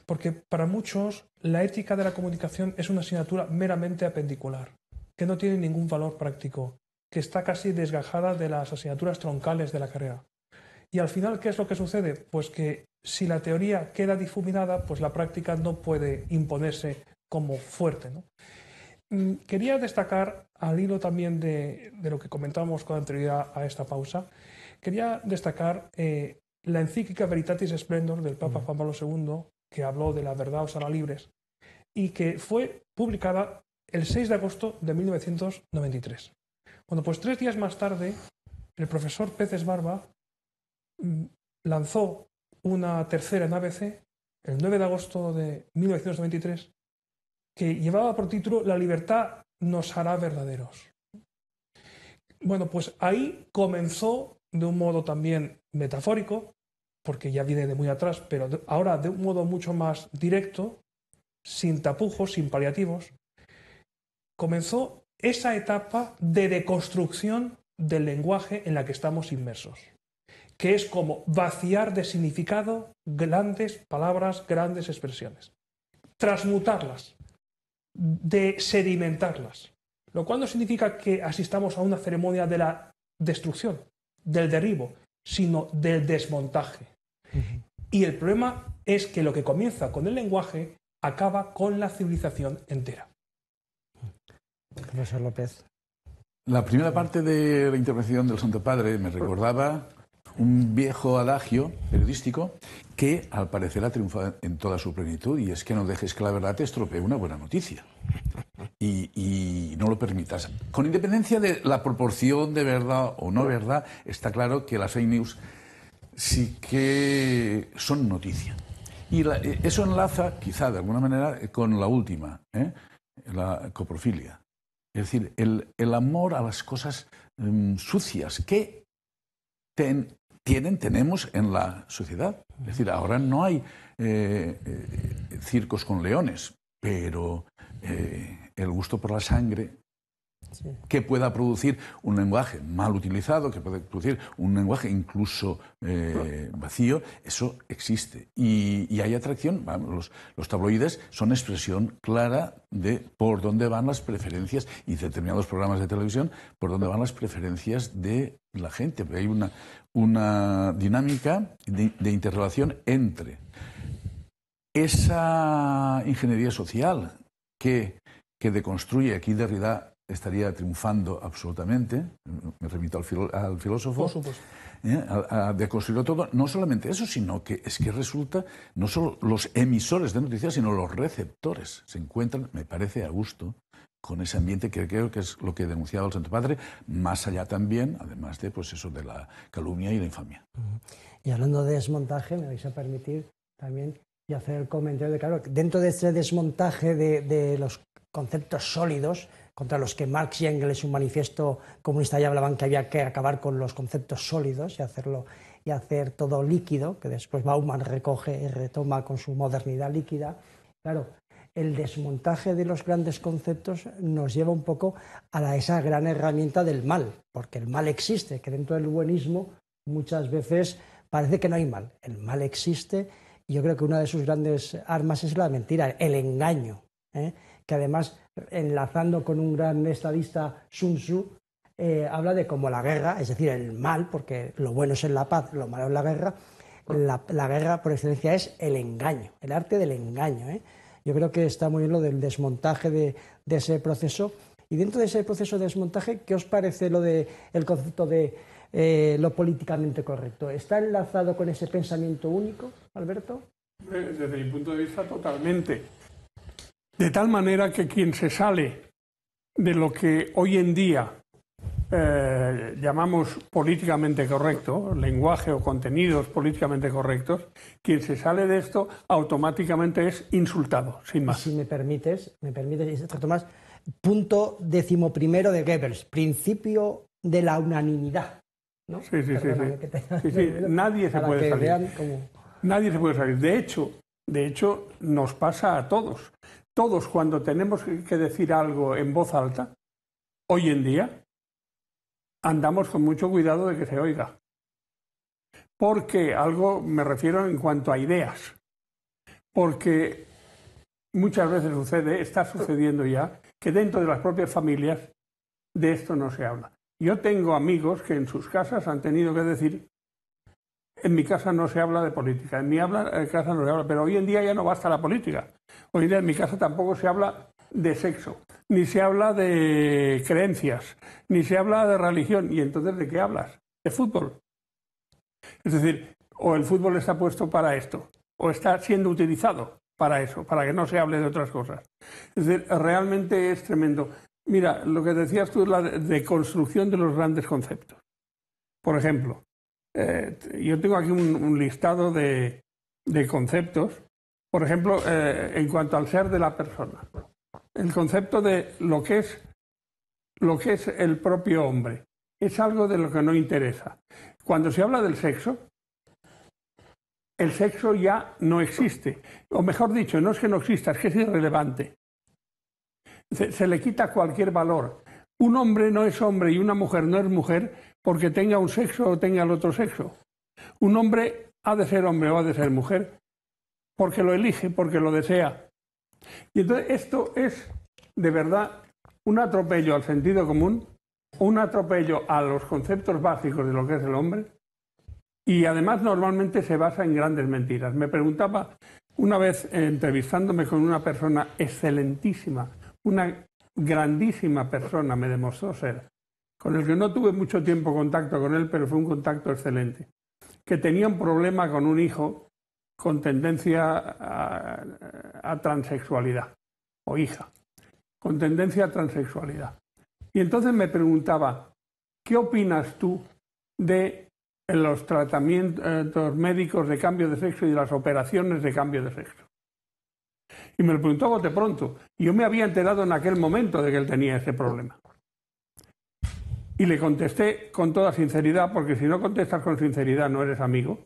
Porque para muchos la ética de la comunicación es una asignatura meramente apendicular, que no tiene ningún valor práctico, que está casi desgajada de las asignaturas troncales de la carrera. Y al final, ¿qué es lo que sucede? Pues que si la teoría queda difuminada, pues la práctica no puede imponerse como fuerte, ¿no? Quería destacar, al hilo también de lo que comentábamos con anterioridad a esta pausa, quería destacar la encíclica Veritatis Splendor del Papa Juan Pablo II, que habló de la verdad os hará libres, y que fue publicada el 6 de agosto de 1993. Bueno, pues 3 días más tarde, el profesor Peces Barba lanzó una tercera en ABC, el 9 de agosto de 1993, que llevaba por título La libertad nos hará verdaderos. Bueno, pues ahí comenzó de un modo también metafórico, porque ya viene de muy atrás, pero ahora de un modo mucho más directo, sin tapujos, sin paliativos, comenzó esa etapa de deconstrucción del lenguaje en la que estamos inmersos, que es como vaciar de significado grandes palabras, grandes expresiones, transmutarlas, de sedimentarlas, lo cual no significa que asistamos a una ceremonia de la destrucción, del derribo, sino del desmontaje. Y el problema es que lo que comienza con el lenguaje acaba con la civilización entera. Profesor López. La primera parte de la intervención del Santo Padre me recordaba un viejo adagio periodístico que al parecer ha triunfado en toda su plenitud, y es que no dejes que la verdad te estropee una buena noticia. Y no lo permitas. Con independencia de la proporción de verdad o no verdad, está claro que las fake news sí que son noticia. Y eso enlaza, quizá de alguna manera, con la última, la coprofilia. Es decir, el amor a las cosas sucias que tenemos en la sociedad. Es decir, ahora no hay circos con leones, pero el gusto por la sangre, sí, que pueda producir un lenguaje mal utilizado, que puede producir un lenguaje incluso vacío, eso existe. Y hay atracción. Los tabloides son expresión clara de por dónde van las preferencias, y determinados programas de televisión, por dónde van las preferencias de la gente. Porque hay una dinámica de interrelación entre esa ingeniería social que deconstruye. Aquí Derrida estaría triunfando absolutamente, me remito al filósofo, por supuesto, a deconstruirlo todo. No solamente eso, sino que es que resulta, no solo los emisores de noticias, sino los receptores se encuentran, me parece, a gusto con ese ambiente, que creo que es lo que denunciaba el Santo Padre, más allá también, además de pues eso, de la calumnia y la infamia. Y hablando de desmontaje, me vais a permitir también y hacer el comentario de, claro, dentro de este desmontaje de los conceptos sólidos, contra los que Marx y Engels en un manifiesto comunista ya hablaban que había que acabar con los conceptos sólidos y hacer todo líquido, que después Bauman recoge y retoma con su modernidad líquida. Claro, el desmontaje de los grandes conceptos nos lleva un poco a esa gran herramienta del mal, porque el mal existe, que dentro del buenismo muchas veces parece que no hay mal. El mal existe, y yo creo que una de sus grandes armas es la mentira, el engaño, que además, enlazando con un gran estadista, Sun Tzu, habla de cómo la guerra, es decir, el mal, porque lo bueno es en la paz, lo malo es la guerra, la guerra por excelencia es el engaño, el arte del engaño, ¿eh? Yo creo que está muy bien lo del desmontaje de ese proceso. Y dentro de ese proceso de desmontaje, ¿qué os parece el concepto de lo políticamente correcto? ¿Está enlazado con ese pensamiento único, Alberto? Desde mi punto de vista, totalmente. De tal manera que quien se sale de lo que hoy en día llamamos políticamente correcto, lenguaje o contenidos políticamente correctos, quien se sale de esto automáticamente es insultado, sin más. Si me permites, Tomás, punto 11º de Goebbels, principio de la unanimidad, ¿no? Sí. Nadie se puede salir. Nadie se puede salir. De hecho, nos pasa a todos. Todos, cuando tenemos que decir algo en voz alta, hoy en día, andamos con mucho cuidado de que se oiga. Porque algo me refiero en cuanto a ideas. Porque muchas veces está sucediendo ya, que dentro de las propias familias de esto no se habla. Yo tengo amigos que en sus casas han tenido que decir: en mi casa no se habla de política, en mi casa no se habla, pero hoy en día ya no basta la política. Hoy en día en mi casa tampoco se habla de sexo, ni se habla de creencias, ni se habla de religión. ¿Y entonces de qué hablas? De fútbol. Es decir, o el fútbol está puesto para esto, o está siendo utilizado para eso, para que no se hable de otras cosas. Es decir, realmente es tremendo. Mira, lo que decías tú es la deconstrucción de los grandes conceptos. Por ejemplo, yo tengo aquí un listado de conceptos. Por ejemplo, en cuanto al ser de la persona. El concepto de lo que es el propio hombre. Es algo de lo que no interesa. Cuando se habla del sexo, el sexo ya no existe. O mejor dicho, no es que no exista, es que es irrelevante. Se le quita cualquier valor. Un hombre no es hombre y una mujer no es mujer porque tenga un sexo o tenga el otro sexo. Un hombre ha de ser hombre o ha de ser mujer porque lo elige, porque lo desea. Y entonces esto es, de verdad, un atropello al sentido común, un atropello a los conceptos básicos de lo que es el hombre, y además normalmente se basa en grandes mentiras. Me preguntaba una vez, entrevistándome con una persona excelentísima, una grandísima persona me demostró ser, con el que no tuve mucho tiempo contacto con él, pero fue un contacto excelente, que tenía un problema con un hijo con tendencia a transexualidad, o hija, con tendencia a transexualidad. Y entonces me preguntaba: ¿qué opinas tú de los tratamientos médicos de cambio de sexo y de las operaciones de cambio de sexo? Y me lo preguntó a bote pronto. Yo me había enterado en aquel momento de que él tenía ese problema. Y le contesté con toda sinceridad, porque si no contestas con sinceridad no eres amigo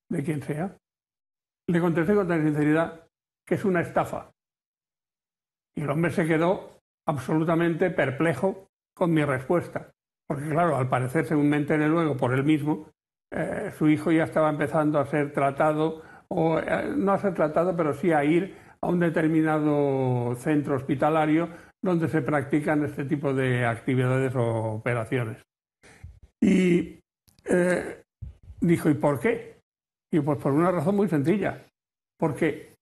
de quien sea. Le contesté con toda sinceridad que es una estafa. Y el hombre se quedó absolutamente perplejo con mi respuesta. Porque claro, al parecer, según me enteré luego por él mismo, su hijo ya estaba empezando a ser tratado, o no a ser tratado, pero sí a ir a un determinado centro hospitalario donde se practican este tipo de actividades o operaciones. Y dijo: ¿y por qué? Y pues por una razón muy sencilla. Porque,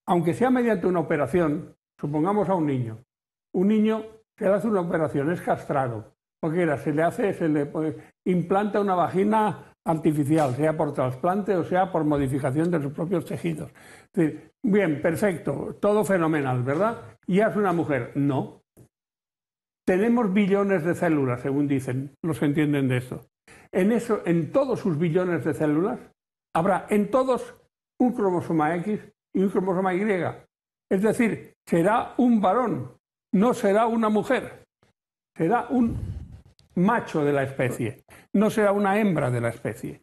aunque sea mediante una operación, supongamos a un niño se le hace una operación, es castrado, porque se le implanta una vagina artificial, sea por trasplante o sea por modificación de sus propios tejidos. Es decir, bien, perfecto, todo fenomenal, ¿verdad? ¿Y es una mujer? No. Tenemos billones de células, según dicen los que entienden de esto. En todos sus billones de células, habrá en todos un cromosoma X y un cromosoma Y. Es decir, será un varón, no será una mujer. Será un macho de la especie, no será una hembra de la especie.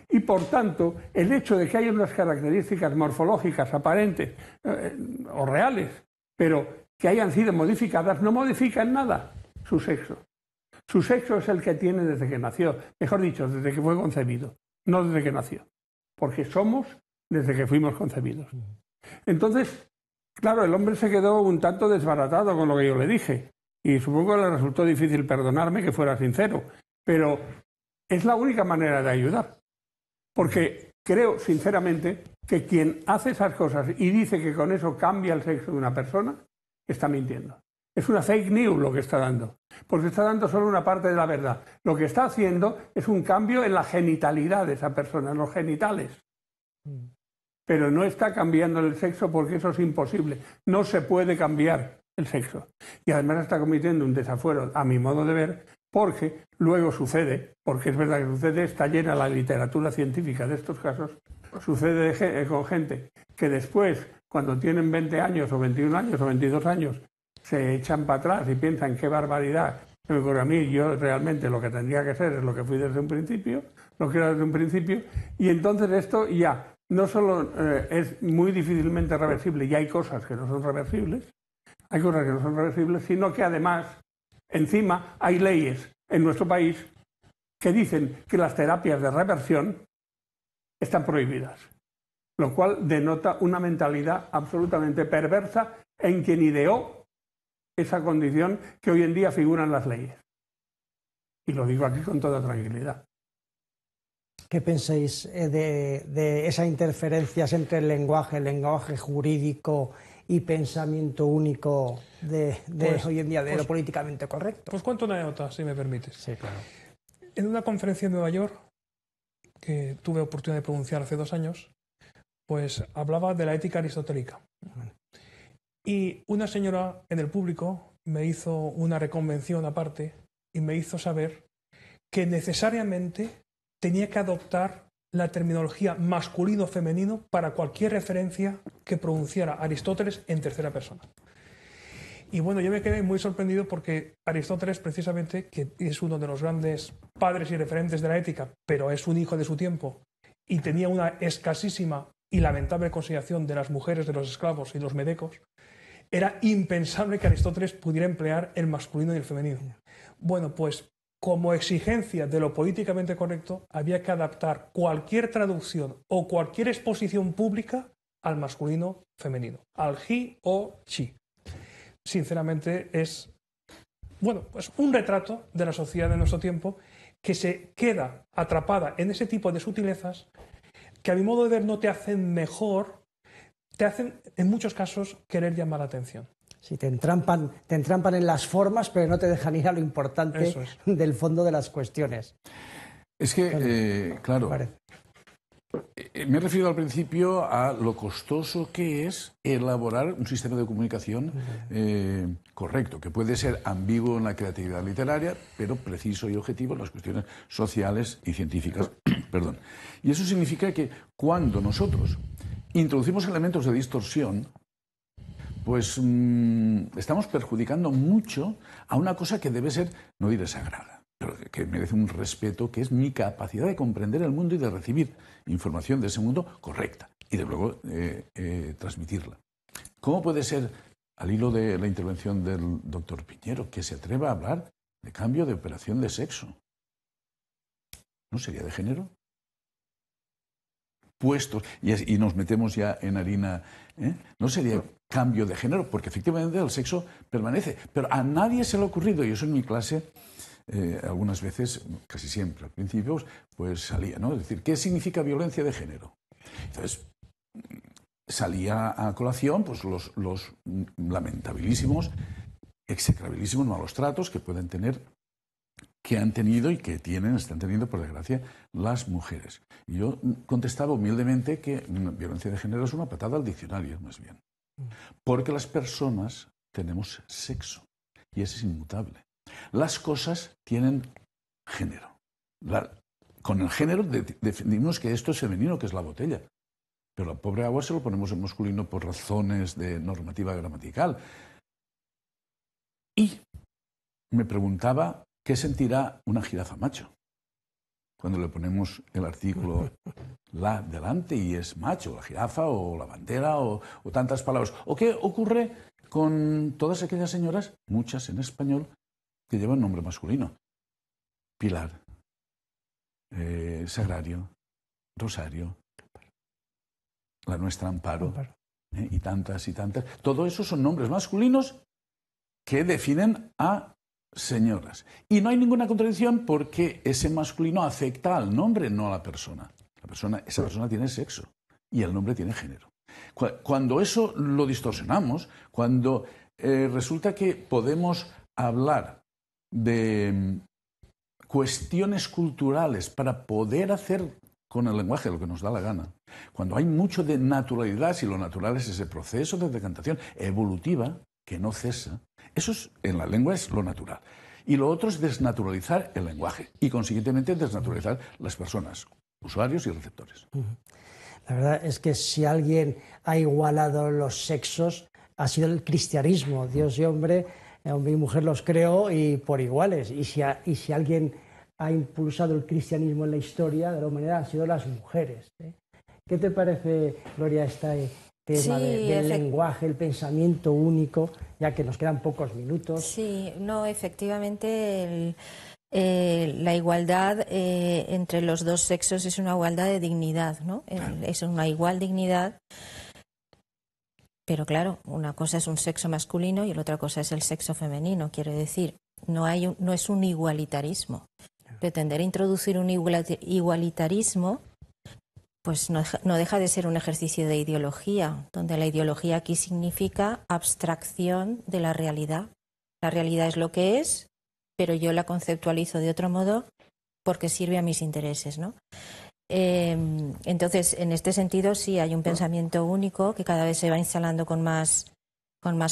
Y por tanto, el hecho de que haya unas características morfológicas aparentes o reales, pero que hayan sido modificadas, no modifica en nada su sexo. Su sexo es el que tiene desde que nació, mejor dicho, desde que fue concebido, no desde que nació, porque somos desde que fuimos concebidos. Entonces, claro, el hombre se quedó un tanto desbaratado con lo que yo le dije, y supongo que le resultó difícil perdonarme que fuera sincero, pero es la única manera de ayudar. Porque creo, sinceramente, que quien hace esas cosas y dice que con eso cambia el sexo de una persona, está mintiendo. Es una fake news lo que está dando, porque está dando solo una parte de la verdad. Lo que está haciendo es un cambio en la genitalidad de esa persona, en los genitales. Pero no está cambiando el sexo porque eso es imposible. No se puede cambiar el sexo. Y además está cometiendo un desafuero, a mi modo de ver, porque luego sucede, porque es verdad que sucede, está llena la literatura científica de estos casos, sucede con gente que después, cuando tienen 20 años o 21 años o 22 años, se echan para atrás y piensan qué barbaridad. Pero a mí, yo realmente lo que tendría que ser es lo que fui desde un principio, lo que era desde un principio, y entonces esto ya no solo es muy difícilmente reversible, y hay cosas que no son reversibles, sino que además, encima, hay leyes en nuestro país que dicen que las terapias de reversión están prohibidas, lo cual denota una mentalidad absolutamente perversa en quien ideó esa condición que hoy en día figura en las leyes. Y lo digo aquí con toda tranquilidad. ¿Qué pensáis de esas interferencias entre el lenguaje jurídico y pensamiento único de hoy en día, de lo políticamente correcto? Pues cuento una anécdota, si me permites. Sí, claro. En una conferencia en Nueva York, que tuve oportunidad de pronunciar hace 2 años, pues hablaba de la ética aristotélica. Y una señora en el público me hizo una reconvención aparte y me hizo saber que necesariamente tenía que adoptar la terminología masculino-femenino para cualquier referencia que pronunciara Aristóteles en tercera persona. Y bueno, yo me quedé muy sorprendido porque Aristóteles, precisamente, que es uno de los grandes padres y referentes de la ética, pero es un hijo de su tiempo y tenía una escasísima y lamentable consideración de las mujeres, de los esclavos y los medecos, era impensable que Aristóteles pudiera emplear el masculino y el femenino. Bueno, pues como exigencia de lo políticamente correcto, había que adaptar cualquier traducción o cualquier exposición pública al masculino femenino, al he o she. Sinceramente es, bueno, pues un retrato de la sociedad de nuestro tiempo que se queda atrapada en ese tipo de sutilezas que a mi modo de ver no te hacen mejor, te hacen en muchos casos querer llamar la atención. Sí, te entrampan en las formas, pero no te dejan ir a lo importante del fondo de las cuestiones. Es que, claro, me he referido al principio a lo costoso que es elaborar un sistema de comunicación correcto, que puede ser ambiguo en la creatividad literaria, pero preciso y objetivo en las cuestiones sociales y científicas. Perdón. Y eso significa que cuando nosotros introducimos elementos de distorsión, pues estamos perjudicando mucho a una cosa que debe ser, no diré sagrada, pero que merece un respeto, que es mi capacidad de comprender el mundo y de recibir información de ese mundo correcta y de luego transmitirla. ¿Cómo puede ser, al hilo de la intervención del doctor Piñero, que se atreva a hablar de cambio de operación de sexo? ¿No sería de género? Puestos, y nos metemos ya en harina, no sería cambio de género, porque efectivamente el sexo permanece, pero a nadie se le ha ocurrido, y eso en mi clase algunas veces, casi siempre al principio, pues salía, ¿no? Es decir, ¿qué significa violencia de género? Entonces, salía a colación pues los lamentabilísimos, execrabilísimos malos tratos que pueden tener, que han tenido y que están teniendo, por desgracia, las mujeres. Y yo contestaba humildemente que violencia de género es una patada al diccionario, más bien. Porque las personas tenemos sexo, y ese es inmutable. Las cosas tienen género. Con el género definimos que esto es femenino, que es la botella. Pero la pobre agua se lo ponemos en masculino por razones de normativa gramatical. Y me preguntaba, ¿qué sentirá una jirafa macho? Cuando le ponemos el artículo la delante y es macho, la jirafa o la bandera o tantas palabras. ¿O qué ocurre con todas aquellas señoras, muchas en español, que llevan nombre masculino? Pilar, Sagrario, Rosario, la nuestra Amparo, y tantas y tantas. Todo eso son nombres masculinos que definen a señoras. Y no hay ninguna contradicción porque ese masculino afecta al nombre, no a la persona. Esa persona tiene sexo y el nombre tiene género. Cuando eso lo distorsionamos, cuando resulta que podemos hablar de cuestiones culturales para poder hacer con el lenguaje lo que nos da la gana, cuando hay mucho de naturalidad, si lo natural es ese proceso de decantación evolutiva que no cesa, eso en la lengua es lo natural. Y lo otro es desnaturalizar el lenguaje y, consiguientemente, desnaturalizar las personas, usuarios y receptores. La verdad es que si alguien ha igualado los sexos, ha sido el cristianismo. Dios y hombre y mujer los creó y por iguales. Y si alguien ha impulsado el cristianismo en la historia de la humanidad, han sido las mujeres. ¿Qué te parece, Gloria, este tema del lenguaje, el pensamiento único, ya que nos quedan pocos minutos? Sí, no, efectivamente la igualdad entre los dos sexos es una igualdad de dignidad, ¿no? Es una igual dignidad, pero claro, una cosa es un sexo masculino y la otra cosa es el sexo femenino. Quiero decir, no es un igualitarismo. Pretender introducir un igualitarismo pues no deja de ser un ejercicio de ideología, donde la ideología aquí significa abstracción de la realidad. La realidad es lo que es, pero yo la conceptualizo de otro modo porque sirve a mis intereses, ¿no? Entonces, en este sentido, sí hay un pensamiento único que cada vez se va instalando con más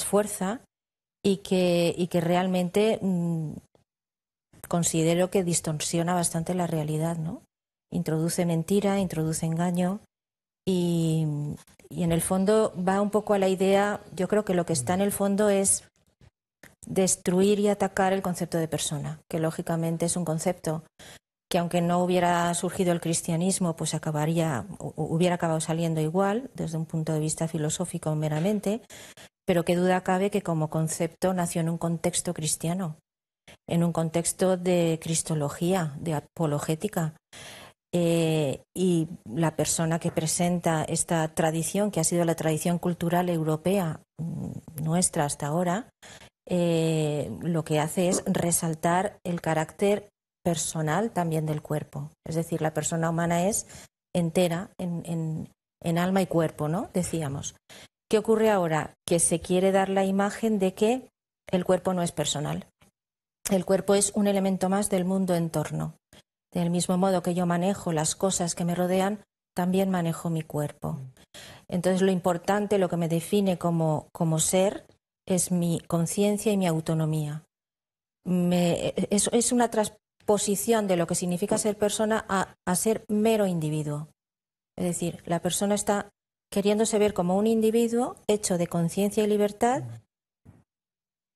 fuerza y que realmente considero que distorsiona bastante la realidad, ¿no? Introduce mentira, introduce engaño y en el fondo va un poco a la idea, yo creo que lo que está en el fondo es destruir y atacar el concepto de persona, que lógicamente es un concepto que aunque no hubiera surgido el cristianismo, pues hubiera acabado saliendo igual desde un punto de vista filosófico meramente, pero qué duda cabe que como concepto nació en un contexto cristiano, en un contexto de cristología, de apologética. Y la persona que presenta esta tradición, que ha sido la tradición cultural europea nuestra hasta ahora, lo que hace es resaltar el carácter personal también del cuerpo. Es decir, la persona humana es entera en alma y cuerpo, ¿no? Decíamos. ¿Qué ocurre ahora? Que se quiere dar la imagen de que el cuerpo no es personal. El cuerpo es un elemento más del mundo entorno. Del mismo modo que yo manejo las cosas que me rodean, también manejo mi cuerpo. Entonces, lo importante, lo que me define como ser, es mi conciencia y mi autonomía. Es una transposición de lo que significa ser persona a ser mero individuo. Es decir, la persona está queriéndose ver como un individuo hecho de conciencia y libertad,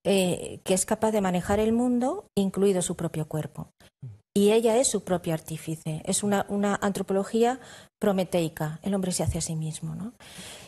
que es capaz de manejar el mundo, incluido su propio cuerpo. Y ella es su propio artífice, es una antropología prometeica, el hombre se hace a sí mismo, ¿no?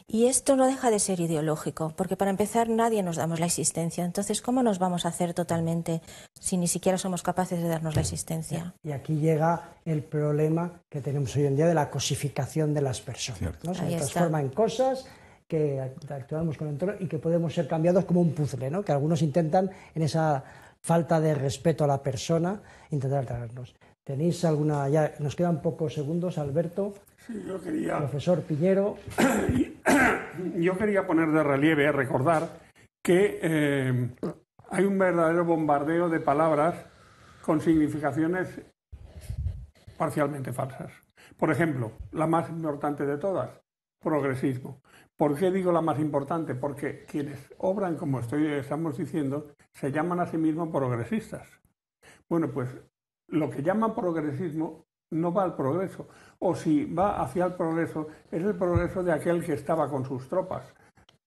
Y esto no deja de ser ideológico, porque para empezar nadie nos damos la existencia, entonces ¿cómo nos vamos a hacer totalmente si ni siquiera somos capaces de darnos la existencia? Y aquí llega el problema que tenemos hoy en día de la cosificación de las personas, ¿no? Se transforma en cosas que actuamos con el entorno y que podemos ser cambiados como un puzzle, ¿no? Que algunos intentan en esa falta de respeto a la persona, intentar traernos. ¿Tenéis alguna? Ya nos quedan pocos segundos, Alberto. Sí, yo quería... Profesor Piñero. Yo quería poner de relieve, recordar que hay un verdadero bombardeo de palabras con significaciones parcialmente falsas. Por ejemplo, la más importante de todas, progresismo. ¿Por qué digo la más importante? Porque quienes obran, como estamos diciendo, se llaman a sí mismos progresistas. Bueno, pues lo que llaman progresismo no va al progreso, o si va hacia el progreso, es el progreso de aquel que estaba con sus tropas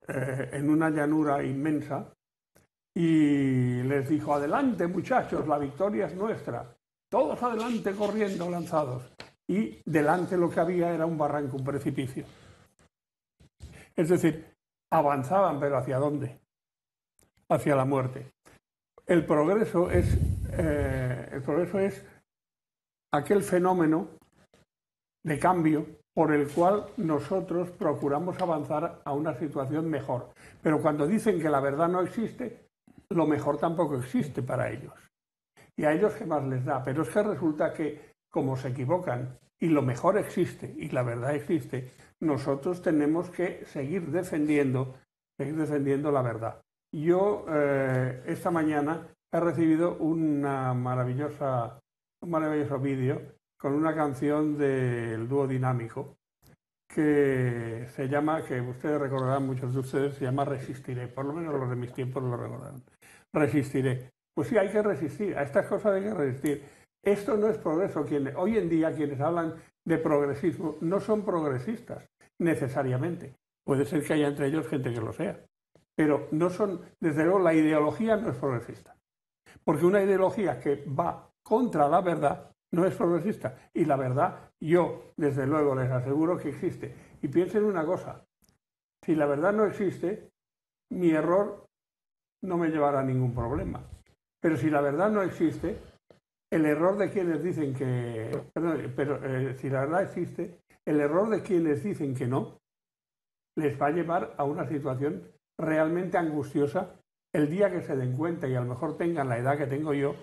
en una llanura inmensa y les dijo: adelante muchachos, la victoria es nuestra, todos adelante corriendo, lanzados. Y delante lo que había era un barranco, un precipicio. Es decir, avanzaban, pero ¿hacia dónde? Hacia la muerte. El progreso es aquel fenómeno de cambio por el cual nosotros procuramos avanzar a una situación mejor. Pero cuando dicen que la verdad no existe, lo mejor tampoco existe para ellos. ¿Y a ellos qué más les da? Pero es que resulta que, como se equivocan y lo mejor existe y la verdad existe, nosotros tenemos que seguir defendiendo la verdad. Yo esta mañana he recibido un maravilloso vídeo con una canción del dúo Dinámico que se llama, que ustedes recordarán, muchos de ustedes, se llama Resistiré, por lo menos los de mis tiempos lo recordarán. Resistiré. Pues sí, hay que resistir, a estas cosas hay que resistir. Esto no es progreso. Hoy en día quienes hablan de progresismo no son progresistas, necesariamente. Puede ser que haya entre ellos gente que lo sea, pero no son, desde luego la ideología no es progresista. Porque una ideología que va contra la verdad no es progresista. Y la verdad, yo desde luego les aseguro que existe. Y piensen una cosa, si la verdad no existe, mi error no me llevará a ningún problema. Pero si la verdad no existe, el error de quienes dicen que... si la verdad existe, el error de quienes dicen que no, les va a llevar a una situación realmente angustiosa el día que se den cuenta y a lo mejor tengan la edad que tengo yo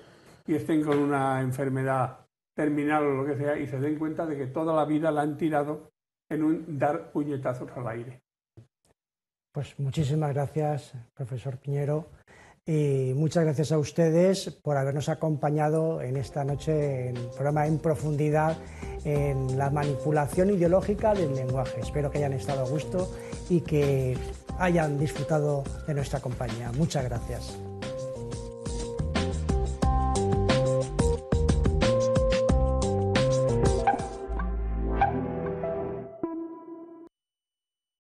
y estén con una enfermedad terminal o lo que sea y se den cuenta de que toda la vida la han tirado en un dar puñetazos al aire. Pues muchísimas gracias, profesor Piñero, y muchas gracias a ustedes por habernos acompañado en esta noche en el programa En Profundidad en la manipulación ideológica del lenguaje. Espero que hayan estado a gusto y que hayan disfrutado de nuestra compañía. Muchas gracias.